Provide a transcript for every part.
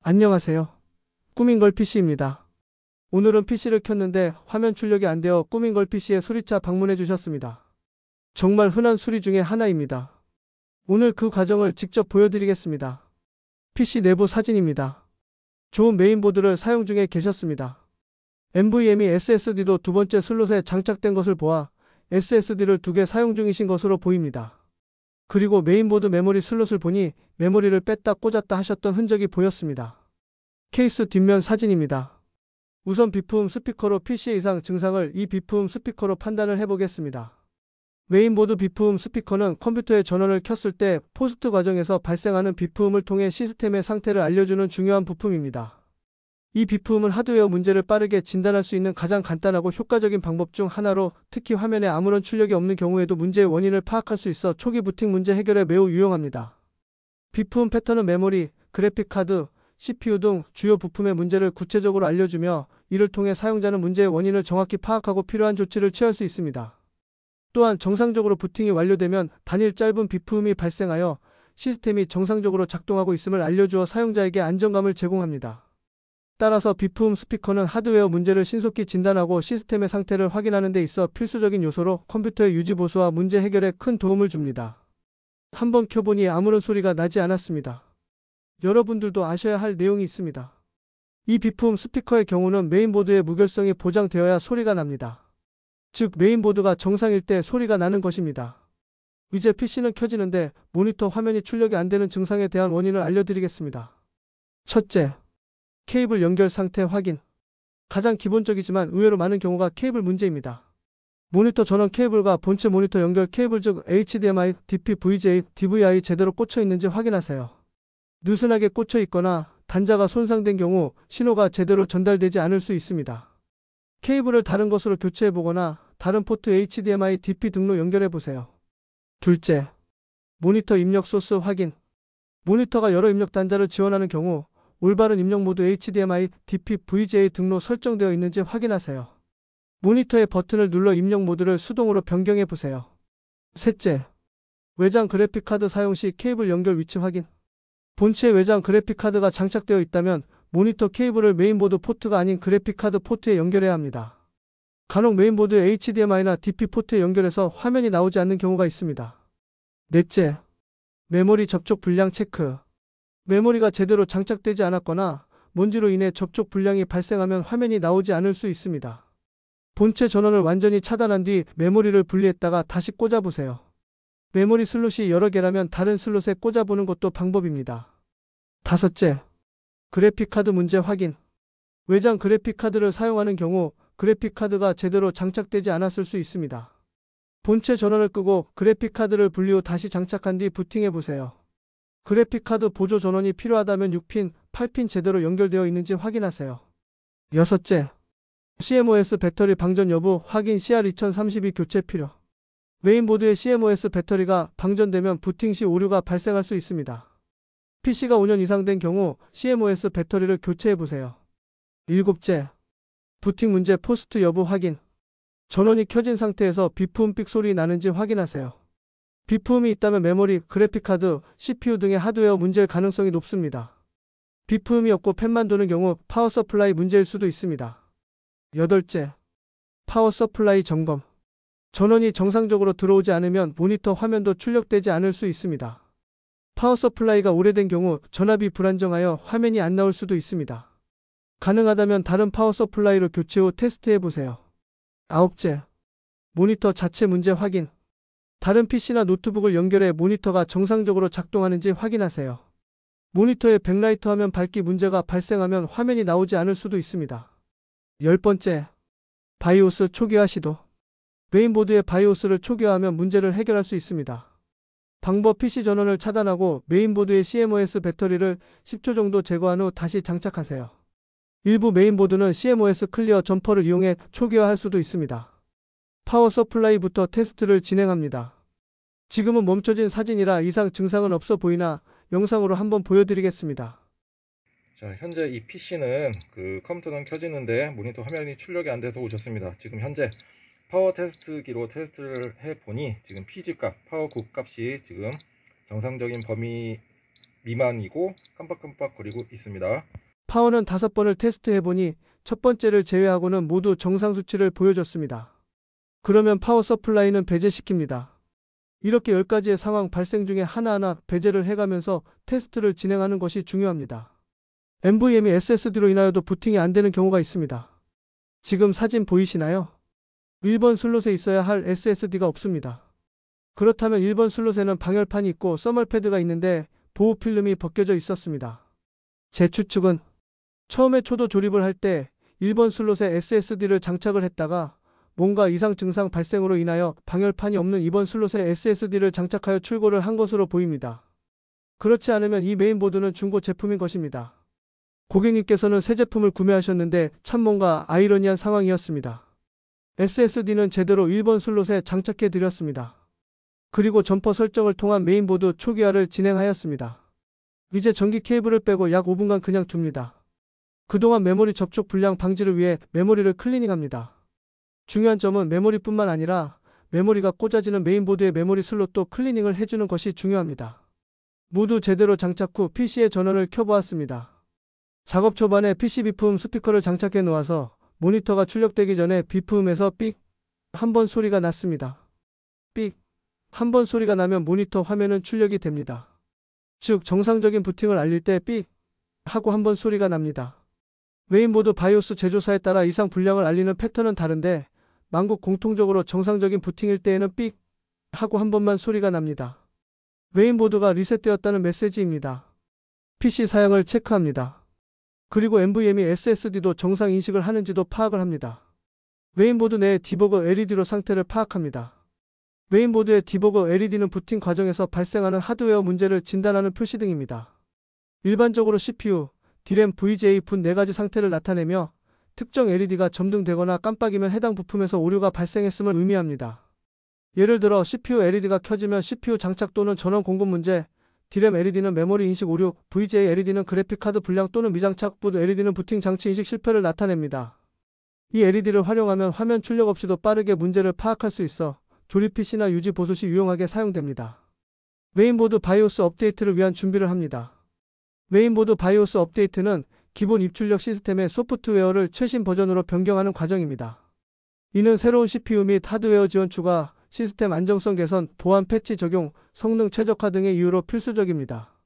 안녕하세요. 꾸민걸 PC입니다. 오늘은 PC를 켰는데 화면 출력이 안 되어 꾸민걸 PC에 수리차 방문해 주셨습니다. 정말 흔한 수리 중에 하나입니다. 오늘 그 과정을 직접 보여드리겠습니다. PC 내부 사진입니다. 좋은 메인보드를 사용 중에 계셨습니다. NVMe SSD도 두 번째 슬롯에 장착된 것을 보아 SSD를 두 개 사용 중이신 것으로 보입니다. 그리고 메인보드 메모리 슬롯을 보니 메모리를 뺐다 꽂았다 하셨던 흔적이 보였습니다. 케이스 뒷면 사진입니다. 우선 비품 스피커로 PC의 이상 증상을 이 비품 스피커로 판단을 해보겠습니다. 메인보드 비품 스피커는 컴퓨터의 전원을 켰을 때 포스트 과정에서 발생하는 비품을 통해 시스템의 상태를 알려주는 중요한 부품입니다. 이 비품은 하드웨어 문제를 빠르게 진단할 수 있는 가장 간단하고 효과적인 방법 중 하나로, 특히 화면에 아무런 출력이 없는 경우에도 문제의 원인을 파악할 수 있어 초기 부팅 문제 해결에 매우 유용합니다. 비품 패턴은 메모리, 그래픽카드, CPU 등 주요 부품의 문제를 구체적으로 알려주며 이를 통해 사용자는 문제의 원인을 정확히 파악하고 필요한 조치를 취할 수 있습니다. 또한 정상적으로 부팅이 완료되면 단일 짧은 비품이 발생하여 시스템이 정상적으로 작동하고 있음을 알려주어 사용자에게 안정감을 제공합니다. 따라서 비품 스피커는 하드웨어 문제를 신속히 진단하고 시스템의 상태를 확인하는 데 있어 필수적인 요소로 컴퓨터의 유지 보수와 문제 해결에 큰 도움을 줍니다. 한번 켜보니 아무런 소리가 나지 않았습니다. 여러분들도 아셔야 할 내용이 있습니다. 이 비품 스피커의 경우는 메인보드의 무결성이 보장되어야 소리가 납니다. 즉 메인보드가 정상일 때 소리가 나는 것입니다. 이제 PC는 켜지는데 모니터 화면이 출력이 안 되는 증상에 대한 원인을 알려드리겠습니다. 첫째, 케이블 연결 상태 확인. 가장 기본적이지만 의외로 많은 경우가 케이블 문제입니다. 모니터 전원 케이블과 본체 모니터 연결 케이블 즉 HDMI, DP, VGA, DVI 제대로 꽂혀 있는지 확인하세요. 느슨하게 꽂혀 있거나 단자가 손상된 경우 신호가 제대로 전달되지 않을 수 있습니다. 케이블을 다른 것으로 교체해 보거나 다른 포트 HDMI, DP 등로 연결해 보세요. 둘째, 모니터 입력 소스 확인. 모니터가 여러 입력 단자를 지원하는 경우 올바른 입력 모드 HDMI, DP, VGA 등로 설정되어 있는지 확인하세요. 모니터의 버튼을 눌러 입력 모드를 수동으로 변경해 보세요. 셋째, 외장 그래픽카드 사용 시 케이블 연결 위치 확인. 본체 외장 그래픽카드가 장착되어 있다면 모니터 케이블을 메인보드 포트가 아닌 그래픽카드 포트에 연결해야 합니다. 간혹 메인보드 HDMI나 DP 포트에 연결해서 화면이 나오지 않는 경우가 있습니다. 넷째, 메모리 접촉 불량 체크. 메모리가 제대로 장착되지 않았거나 먼지로 인해 접촉 불량이 발생하면 화면이 나오지 않을 수 있습니다. 본체 전원을 완전히 차단한 뒤 메모리를 분리했다가 다시 꽂아보세요. 메모리 슬롯이 여러 개라면 다른 슬롯에 꽂아보는 것도 방법입니다. 다섯째, 그래픽카드 문제 확인. 외장 그래픽카드를 사용하는 경우 그래픽카드가 제대로 장착되지 않았을 수 있습니다. 본체 전원을 끄고 그래픽카드를 분리 후 다시 장착한 뒤 부팅해보세요. 그래픽카드 보조 전원이 필요하다면 6핀, 8핀 제대로 연결되어 있는지 확인하세요. 여섯째, CMOS 배터리 방전 여부 확인. CR2032 교체 필요. 메인보드의 CMOS 배터리가 방전되면 부팅 시 오류가 발생할 수 있습니다. PC가 5년 이상 된 경우 CMOS 배터리를 교체해보세요. 일곱째, 부팅 문제 포스트 여부 확인. 전원이 켜진 상태에서 비품 삑 소리 나는지 확인하세요. 비품이 있다면 메모리, 그래픽카드, CPU 등의 하드웨어 문제일 가능성이 높습니다. 비품이 없고 팬만 도는 경우 파워 서플라이 문제일 수도 있습니다. 여덟째, 파워 서플라이 점검. 전원이 정상적으로 들어오지 않으면 모니터 화면도 출력되지 않을 수 있습니다. 파워 서플라이가 오래된 경우 전압이 불안정하여 화면이 안 나올 수도 있습니다. 가능하다면 다른 파워 서플라이로 교체 후 테스트해 보세요. 아홉째, 모니터 자체 문제 확인. 다른 PC나 노트북을 연결해 모니터가 정상적으로 작동하는지 확인하세요. 모니터의 백라이트 화면 밝기 문제가 발생하면 화면이 나오지 않을 수도 있습니다. 열 번째, 바이오스 초기화 시도. 메인보드의 바이오스를 초기화하면 문제를 해결할 수 있습니다. 방법 PC 전원을 차단하고 메인보드의 CMOS 배터리를 10초 정도 제거한 후 다시 장착하세요. 일부 메인보드는 CMOS 클리어 점퍼를 이용해 초기화할 수도 있습니다. 파워 서플라이부터 테스트를 진행합니다. 지금은 멈춰진 사진이라 이상 증상은 없어 보이나 영상으로 한번 보여드리겠습니다. 자, 현재 이 PC는 컴퓨터는 켜지는데 모니터 화면이 출력이 안 돼서 오셨습니다. 지금 현재 파워 테스트기로 테스트를 해보니 지금 PG 값, 파워 굿 값이 지금 정상적인 범위 미만이고 깜빡깜빡거리고 있습니다. 파워는 5번을 테스트해보니 첫 번째를 제외하고는 모두 정상 수치를 보여줬습니다. 그러면 파워 서플라이는 배제시킵니다. 이렇게 10가지의 상황 발생 중에 하나하나 배제를 해가면서 테스트를 진행하는 것이 중요합니다. NVMe SSD로 인하여도 부팅이 안 되는 경우가 있습니다. 지금 사진 보이시나요? 1번 슬롯에 있어야 할 SSD가 없습니다. 그렇다면 1번 슬롯에는 방열판이 있고 써멀 패드가 있는데 보호 필름이 벗겨져 있었습니다. 제 추측은 처음에 초도 조립을 할 때 1번 슬롯에 SSD를 장착을 했다가 뭔가 이상 증상 발생으로 인하여 방열판이 없는 2번 슬롯에 SSD를 장착하여 출고를 한 것으로 보입니다. 그렇지 않으면 이 메인보드는 중고 제품인 것입니다. 고객님께서는 새 제품을 구매하셨는데 참 뭔가 아이러니한 상황이었습니다. SSD는 제대로 1번 슬롯에 장착해 드렸습니다. 그리고 점퍼 설정을 통한 메인보드 초기화를 진행하였습니다. 이제 전기 케이블을 빼고 약 5분간 그냥 둡니다. 그동안 메모리 접촉 불량 방지를 위해 메모리를 클리닝합니다. 중요한 점은 메모리뿐만 아니라 메모리가 꽂아지는 메인보드의 메모리 슬롯도 클리닝을 해주는 것이 중요합니다. 모두 제대로 장착 후 PC의 전원을 켜보았습니다. 작업 초반에 PC 비품 스피커를 장착해 놓아서 모니터가 출력되기 전에 비품에서 삑 한 번 소리가 났습니다. 삑 한 번 소리가 나면 모니터 화면은 출력이 됩니다. 즉 정상적인 부팅을 알릴 때 삑 하고 한 번 소리가 납니다. 메인보드 바이오스 제조사에 따라 이상 불량을 알리는 패턴은 다른데 만국 공통적으로 정상적인 부팅일 때에는 삑 하고 한 번만 소리가 납니다. 메인보드가 리셋되었다는 메시지입니다. PC 사양을 체크합니다. 그리고 NVMe SSD도 정상 인식을 하는지도 파악을 합니다. 메인보드 내 디버거 LED로 상태를 파악합니다. 메인보드의 디버거 LED는 부팅 과정에서 발생하는 하드웨어 문제를 진단하는 표시등입니다. 일반적으로 CPU, DRAM, VGA 분 4가지 상태를 나타내며 특정 LED가 점등되거나 깜빡이면 해당 부품에서 오류가 발생했음을 의미합니다. 예를 들어 CPU LED가 켜지면 CPU 장착 또는 전원 공급 문제, DRAM LED는 메모리 인식 오류, VGA LED는 그래픽카드 불량 또는 미장착, 보드 LED는 부팅 장치 인식 실패를 나타냅니다. 이 LED를 활용하면 화면 출력 없이도 빠르게 문제를 파악할 수 있어 조립 PC나 유지 보수 시 유용하게 사용됩니다. 메인보드 바이오스 업데이트를 위한 준비를 합니다. 메인보드 바이오스 업데이트는 기본 입출력 시스템의 소프트웨어를 최신 버전으로 변경하는 과정입니다. 이는 새로운 CPU 및 하드웨어 지원 추가, 시스템 안정성 개선, 보안 패치 적용, 성능 최적화 등의 이유로 필수적입니다.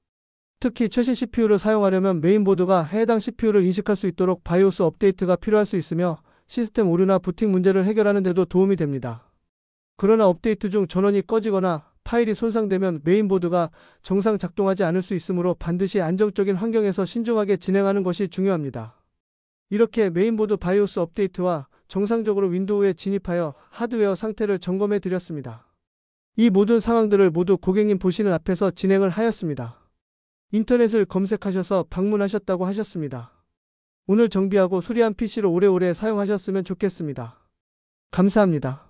특히 최신 CPU를 사용하려면 메인보드가 해당 CPU를 인식할 수 있도록 바이오스 업데이트가 필요할 수 있으며 시스템 오류나 부팅 문제를 해결하는 데도 도움이 됩니다. 그러나 업데이트 중 전원이 꺼지거나 파일이 손상되면 메인보드가 정상 작동하지 않을 수 있으므로 반드시 안정적인 환경에서 신중하게 진행하는 것이 중요합니다. 이렇게 메인보드 바이오스 업데이트와 정상적으로 윈도우에 진입하여 하드웨어 상태를 점검해 드렸습니다. 이 모든 상황들을 모두 고객님 보시는 앞에서 진행을 하였습니다. 인터넷을 검색하셔서 방문하셨다고 하셨습니다. 오늘 정비하고 수리한 PC를 오래오래 사용하셨으면 좋겠습니다. 감사합니다.